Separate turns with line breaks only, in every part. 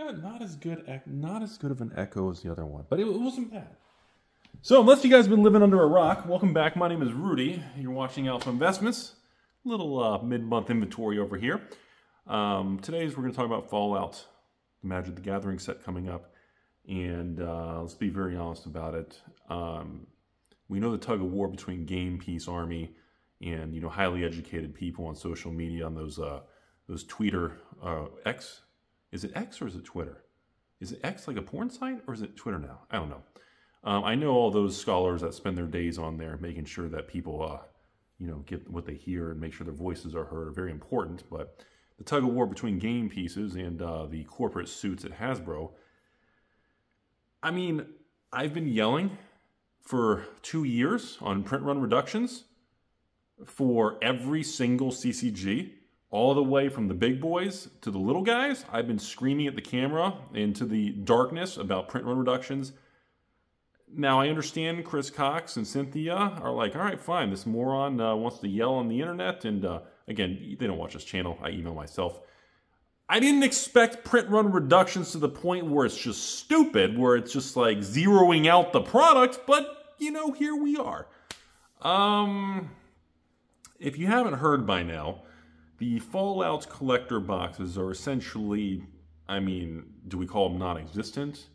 Not as good of an echo as the other one, but it wasn't bad. So, unless you guys have been living under a rock, welcome back. My name is Rudy. You're watching Alpha Investments. Little mid-month inventory over here. Today's we're going to talk about Fallout, the Magic the Gathering set coming up, and let's be very honest about it. We know the tug of war between Gamepiece Army and highly educated people on social media on those Twitter X. Is it X or is it Twitter? Is it X like a porn site or is it Twitter now? I don't know. I know all those scholars that spend their days on there making sure that people, get what they hear and make sure their voices are heard are very important. But the tug of war between game pieces and the corporate suits at Hasbro. I mean, I've been yelling for 2 years on print run reductions for every single CCG. All the way from the big boys to the little guys, I've been screaming at the camera into the darkness about print run reductions. Now, I understand Chris Cox and Cynthia are like, all right, fine, this moron wants to yell on the internet. And again, they don't watch this channel. I email myself. I didn't expect print run reductions to the point where it's just stupid, where it's just like zeroing out the product. But, here we are. If you haven't heard by now, the Fallout collector boxes are essentially, do we call them non-existent?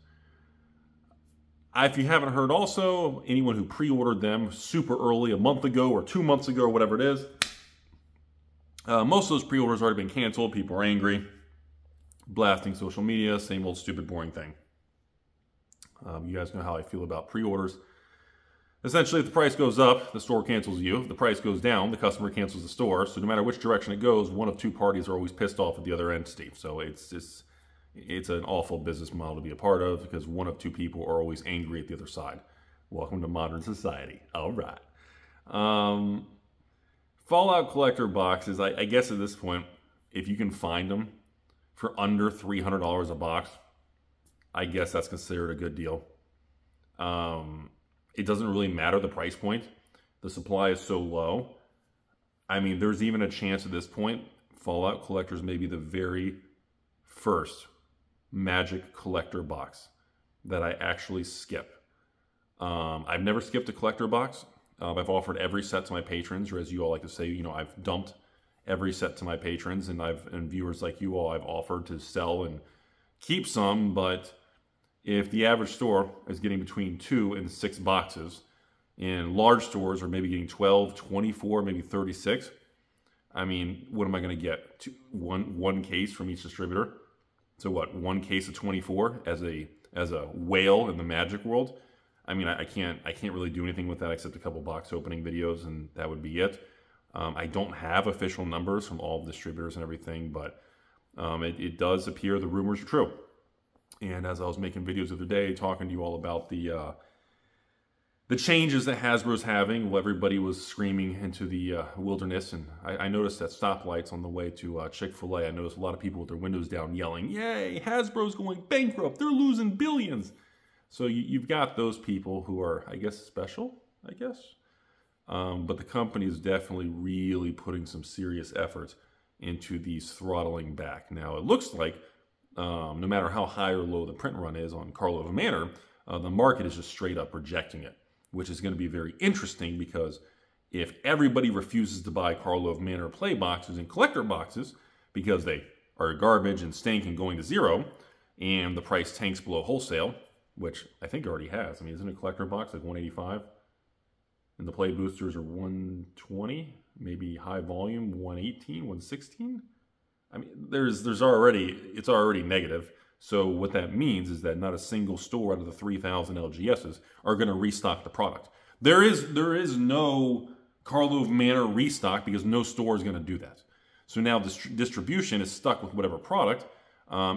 If you haven't heard also, anyone who pre-ordered them super early, a month ago or 2 months ago or whatever it is, most of those pre-orders already been canceled. People are angry, blasting social media, same old stupid boring thing. You guys know how I feel about pre-orders. Essentially, if the price goes up, the store cancels you. If the price goes down, the customer cancels the store. So no matter which direction it goes, one of two parties are always pissed off at the other entity. So it's an awful business model to be a part of because one of two people are always angry at the other side. Welcome to modern society. All right. Fallout collector boxes, I guess at this point, if you can find them for under $300 a box, I guess that's considered a good deal. It doesn't really matter the price point. The supply is so low. There's even a chance at this point, Fallout collectors may be the very first Magic collector box that I actually skip. I've never skipped a collector box. I've offered every set to my patrons, or as you all like to say, I've dumped every set to my patrons, and viewers like you all, I've offered to sell and keep some, but if the average store is getting between 2 and 6 boxes, and large stores are maybe getting 12, 24, maybe 36, what am I going to get? One case from each distributor? So what, 1 case of 24 as a whale in the Magic world? I can't really do anything with that except a couple box opening videos, and that would be it. I don't have official numbers from all the distributors and everything, but it does appear the rumors are true. And as I was making videos the other day, talking to you all about the changes that Hasbro's having, well, everybody was screaming into the wilderness, and I noticed at stoplights on the way to Chick-fil-A, I noticed a lot of people with their windows down yelling, "Yay, Hasbro's going bankrupt, they're losing billions." So you've got those people who are, I guess, special, but the company is definitely really putting some serious effort into these throttling back. Now, it looks like no matter how high or low the print run is on Karlov Manor, the market is just straight up rejecting it, which is going to be very interesting because if everybody refuses to buy Karlov Manor play boxes and collector boxes because they are garbage and stink and going to zero, and the price tanks below wholesale, which I think already has. Isn't a collector box like $185? And the play boosters are $120, maybe high volume, $118, $116? It's already negative. So what that means is that not a single store out of the 3,000 LGSs are going to restock the product. There is no Karlov Manor restock because no store is going to do that. So now distribution is stuck with whatever product.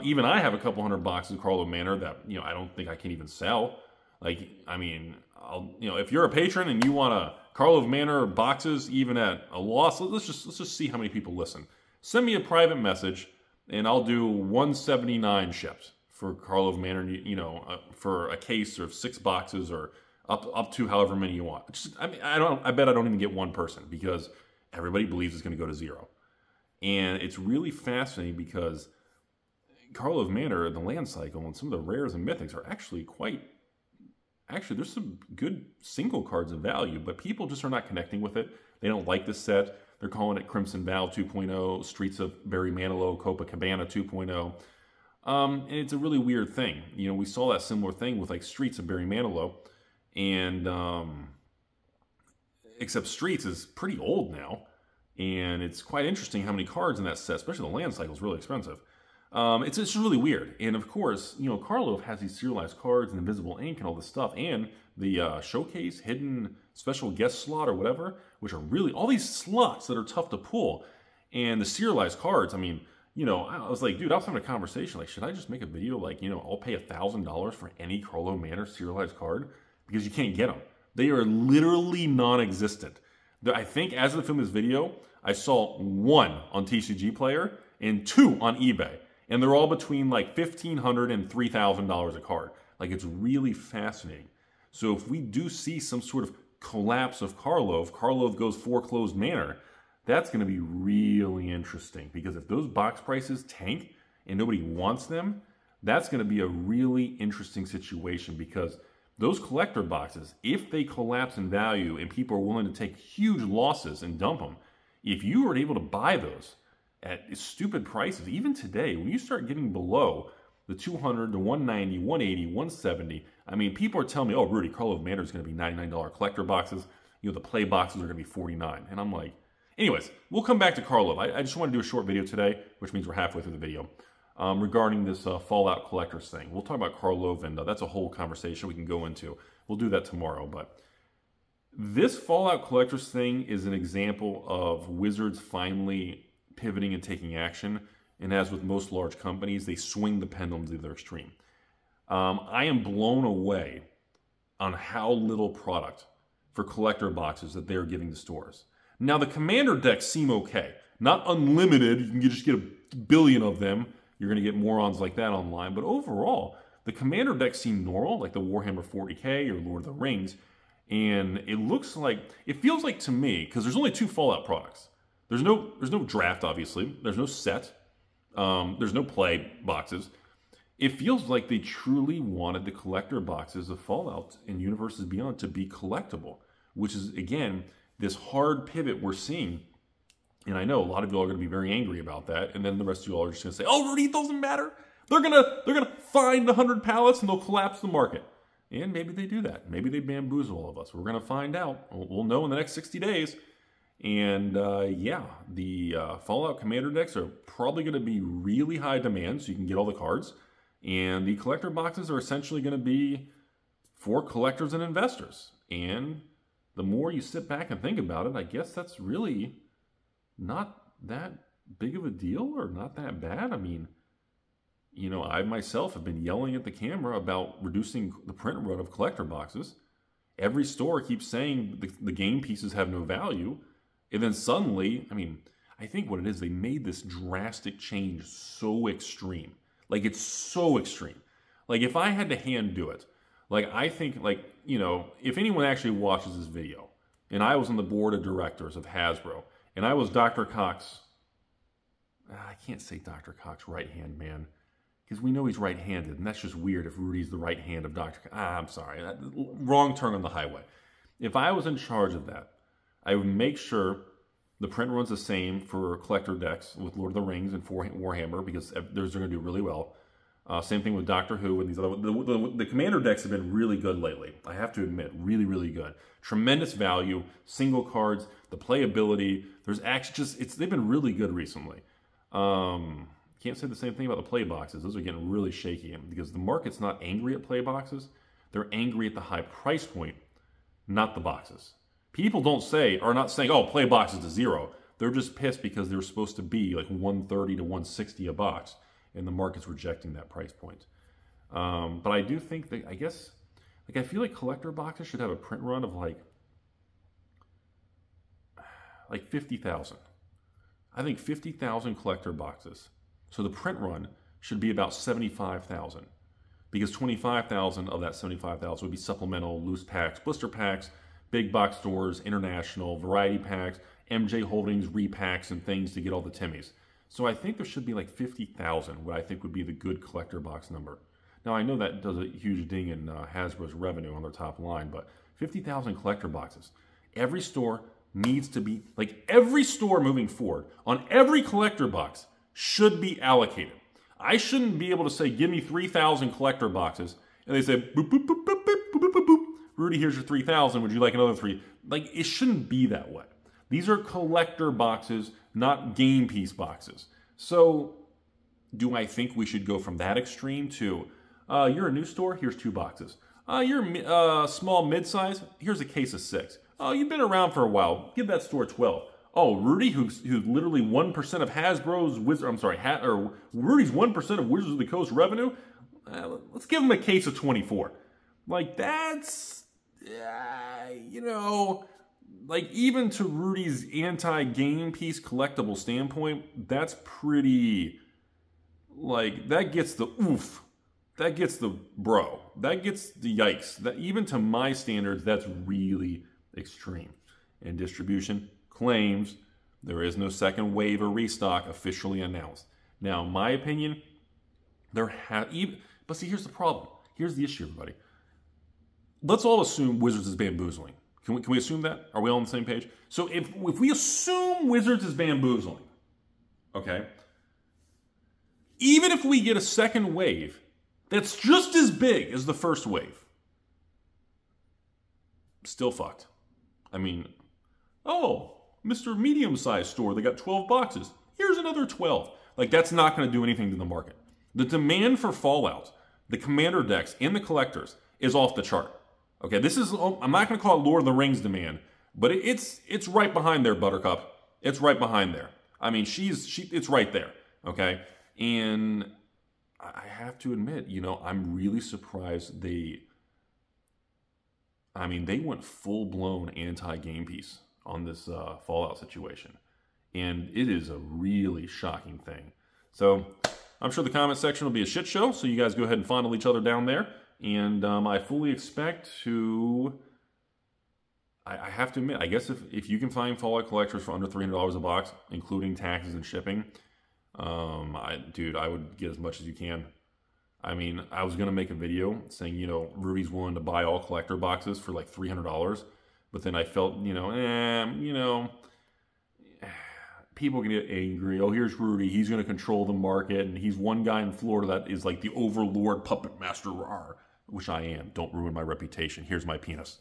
Even I have a couple hundred boxes of Karlov Manor that I don't think I can even sell. If you're a patron and you want a Karlov Manor boxes even at a loss, let's just see how many people listen. Send me a private message, and I'll do $179 shipped for Karlov Manor. For a case of 6 boxes or up to however many you want. I bet I don't even get one person because everybody believes it's going to go to zero. And it's really fascinating because Karlov Manor and the Land Cycle and some of the rares and mythics are actually there's some good single cards of value, but people just are not connecting with it. They don't like this set. They're calling it Crimson Vow 2.0, Streets of Barry Manilow, Copacabana 2.0. And it's a really weird thing. You know, we saw that similar thing with like Streets of Barry Manilow, and except Streets is pretty old now, and it's quite interesting how many cards in that set, especially the Land Cycle, is really expensive. It's just really weird. And of course, you know, Karlov has these serialized cards and invisible ink and all this stuff, and the showcase, hidden special guest slot or whatever, which are really all these slots that are tough to pull. And the serialized cards, I mean, you know, I was like, dude, I was having a conversation, like, should I just make a video like, you know, I'll pay $1,000 for any Karlov Manor serialized card? Because you can't get them. They are literally non-existent. I think as of the film this video, I saw 1 on TCG Player and 2 on eBay. And they're all between like $1,500 and $3,000 a card. Like, it's really fascinating. So if we do see some sort of collapse of Karlov goes foreclosed manor, that's going to be really interesting. Because if those box prices tank and nobody wants them, that's going to be a really interesting situation. Because those collector boxes, if they collapse in value and people are willing to take huge losses and dump them, if you are able to buy those at stupid prices, even today, when you start getting below the 200 to 190, 180, 170, I mean, people are telling me, oh, Rudy, Karlov Manor is going to be $99 collector boxes. You know, the play boxes are going to be $49. And I'm like, anyways, we'll come back to Karlov. I just want to do a short video today, which means we're halfway through the video, regarding this Fallout Collectors thing. We'll talk about Karlov, and that's a whole conversation we can go into. We'll do that tomorrow, but this Fallout Collectors thing is an example of Wizards finally pivoting and taking action, and as with most large companies, they swing the pendulum to their extreme. I am blown away on how little product for collector boxes that they're giving to stores. Now, the Commander decks seem okay. Not unlimited, you can just get a billion of them. You're going to get morons like that online, but overall, the Commander decks seem normal, like the Warhammer 40K or Lord of the Rings, and it looks like, it feels like to me, because there's only 2 Fallout products. There's no draft, obviously. There's no set. There's no play boxes. It feels like they truly wanted the collector boxes of Fallout and Universes Beyond to be collectible, which is, again, this hard pivot we're seeing. And I know a lot of y'all are going to be very angry about that, and then the rest of y'all are just going to say, oh, Rudy, it doesn't matter. They're gonna find the 100 pallets and they'll collapse the market. And maybe they do that. Maybe they bamboozle all of us. We're going to find out. We'll know in the next 60 days. And yeah, the Fallout Commander decks are probably going to be really high demand, so you can get all the cards. And the collector boxes are essentially going to be for collectors and investors. And the more you sit back and think about it, I guess that's really not that big of a deal or not that bad. I mean, you know, I myself have been yelling at the camera about reducing the print run of collector boxes. Every store keeps saying the game pieces have no value. And then suddenly, I mean, I think what it is, they made this drastic change so extreme. Like, it's so extreme. Like, if I had to hand do it, like, I think, like, you know, if anyone actually watches this video, and I was on the board of directors of Hasbro, and I was Dr. Cox, I can't say Dr. Cox right-hand man, because we know he's right-handed, and that's just weird if Rudy's the right hand of Dr. Cox. I'm sorry, wrong turn on the highway. If I was in charge of that, I would make sure the print run's the same for collector decks with Lord of the Rings and for Warhammer, because those are going to do really well. Same thing with Doctor Who and these other. The Commander decks have been really good lately. I have to admit, really, really good. Tremendous value, single cards, the playability. There's actually they've been really good recently. Can't say the same thing about the play boxes. Those are getting really shaky because the market's not angry at play boxes. They're angry at the high price point, not the boxes. People are not saying, oh, play boxes to zero. They're just pissed because they're supposed to be like 130 to 160 a box, and the market's rejecting that price point. But I do think that, I guess, like, I feel like collector boxes should have a print run of like 50,000. I think 50,000 collector boxes. So the print run should be about 75,000, because 25,000 of that 75,000 would be supplemental, loose packs, blister packs, big box stores, international, variety packs, MJ Holdings, repacks, and things to get all the Timmies. So I think there should be like 50,000, what I think would be the good collector box number. Now I know that does a huge ding in Hasbro's revenue on their top line, but 50,000 collector boxes. Every store needs to be, like every store moving forward, on every collector box should be allocated. I shouldn't be able to say, give me 3,000 collector boxes, and they say, boop, boop, boop, boop, boop, boop, boop, boop. Rudy, here's your 3,000, would you like another 3? Like, it shouldn't be that way. These are collector boxes, not Gamepiece boxes. So, do I think we should go from that extreme to, you're a new store, here's 2 boxes. You're small, mid-size, here's a case of 6. Oh, you've been around for a while, give that store 12. Oh, Rudy, who's literally 1% of Hasbro's Rudy's 1% of Wizards of the Coast revenue, let's give him a case of 24. Like, that's, you know, like, even to Rudy's anti-Gamepiece collectible standpoint, that's pretty, like, that gets the oof. That gets the bro. That gets the yikes. That, even to my standards, that's really extreme. And distribution claims there is no second wave or restock officially announced. Now, in my opinion, but see, here's the problem. Here's the issue, everybody. Let's all assume Wizards is bamboozling. Can we assume that? Are we all on the same page? So if we assume Wizards is bamboozling, okay, even if we get a second wave that's just as big as the first wave, still fucked. I mean, oh, Mr. Medium-sized store, they got 12 boxes. Here's another 12. Like, that's not going to do anything to the market. The demand for Fallout, the Commander decks, and the collectors is off the chart. Okay, this is, I'm not going to call it Lord of the Rings demand, but it's right behind there, Buttercup. It's right behind there. I mean, it's right there, okay? And I have to admit, you know, I'm really surprised they went full-blown anti-Gamepiece on this Fallout situation. And it is a really shocking thing. So, I'm sure the comment section will be a shit show, so you guys go ahead and fondle each other down there. And I fully expect to... I have to admit, I guess if you can find Fallout collectors for under $300 a box, including taxes and shipping, dude, I would get as much as you can. I mean, I was going to make a video saying, you know, Rudy's willing to buy all collector boxes for like $300. But then I felt, you know, people can get angry. Oh, here's Rudy. He's going to control the market. And he's one guy in Florida that is like the overlord puppet master, which I am. Don't ruin my reputation. Here's my penis.